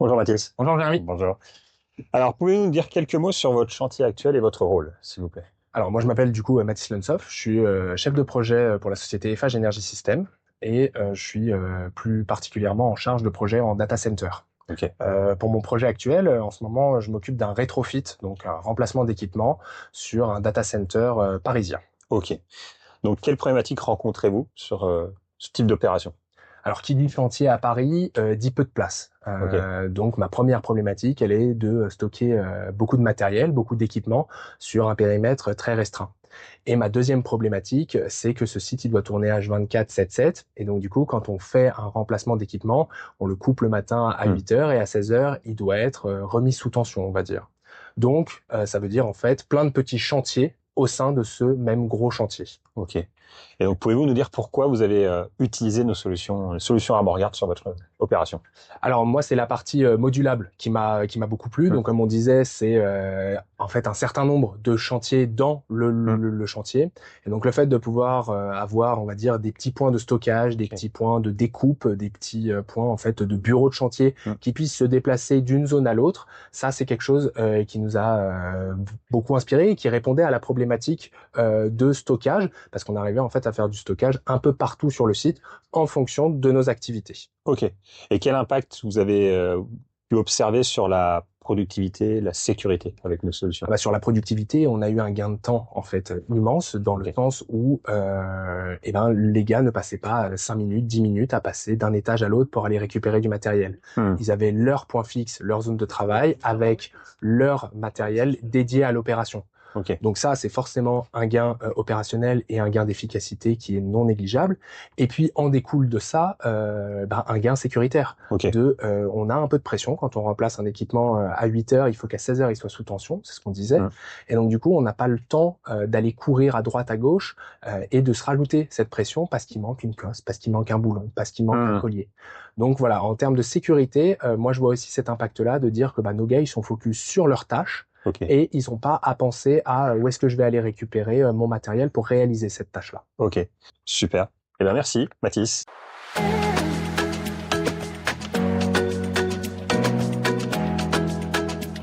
Bonjour Mathis. Bonjour Jérémy. Bonjour. Alors, pouvez-vous nous dire quelques mots sur votre chantier actuel et votre rôle, s'il vous plaît? Alors moi je m'appelle du coup Mathis Lunshoff, je suis chef de projet pour la société Eiffage Energy System et je suis plus particulièrement en charge de projets en data center. Ok. Pour mon projet actuel, en ce moment je m'occupe d'un rétrofit, donc un remplacement d'équipement sur un data center parisien. Ok. Donc, quelles problématiques rencontrez-vous sur ce type d'opération? Alors, qui dit chantier à Paris dit peu de place. Ok. Donc, ma première problématique, elle est de stocker beaucoup de matériel, beaucoup d'équipements sur un périmètre très restreint. Et ma deuxième problématique, c'est que ce site, il doit tourner H24, 7/7. Et donc, du coup, quand on fait un remplacement d'équipement, on le coupe le matin à 8 heures et à 16 heures, il doit être remis sous tension, on va dire. Donc, ça veut dire en fait plein de petits chantiers au sein de ce même gros chantier. Ok. Et donc, pouvez-vous nous dire pourquoi vous avez utilisé nos solutions, les solutions ArborGuard sur votre opération? Alors moi, c'est la partie modulable qui m'a beaucoup plu. Donc comme on disait, c'est en fait un certain nombre de chantiers dans le chantier. Et donc le fait de pouvoir avoir, on va dire, des petits points de stockage, des petits points de découpe, des petits points en fait de bureaux de chantier qui puissent se déplacer d'une zone à l'autre, ça c'est quelque chose qui nous a beaucoup inspiré et qui répondait à la problématique de stockage, parce qu'on arrivait en fait à faire du stockage un peu partout sur le site en fonction de nos activités. Ok. Et quel impact vous avez pu observer sur la productivité, la sécurité avec nos solutions? Sur la productivité, on a eu un gain de temps en fait immense dans le sens où les gars ne passaient pas 5 minutes, 10 minutes à passer d'un étage à l'autre pour aller récupérer du matériel. Ils avaient leur point fixe, leur zone de travail avec leur matériel dédié à l'opération. Ok. Donc ça, c'est forcément un gain opérationnel et un gain d'efficacité qui est non négligeable. Et puis en découle de ça un gain sécuritaire. Ok. On a un peu de pression quand on remplace un équipement à 8 heures, il faut qu'à 16 heures il soit sous tension, c'est ce qu'on disait. Et donc du coup, on n'a pas le temps d'aller courir à droite à gauche et de se rajouter cette pression parce qu'il manque une cosse, parce qu'il manque un boulon, parce qu'il manque un collier. Donc voilà, en termes de sécurité, moi je vois aussi cet impact-là de dire que nos gars ils sont focus sur leurs tâches. Ok. Et ils n'ont pas à penser à où est-ce que je vais aller récupérer mon matériel pour réaliser cette tâche-là. Ok. Super. Eh bien, merci, Mathis.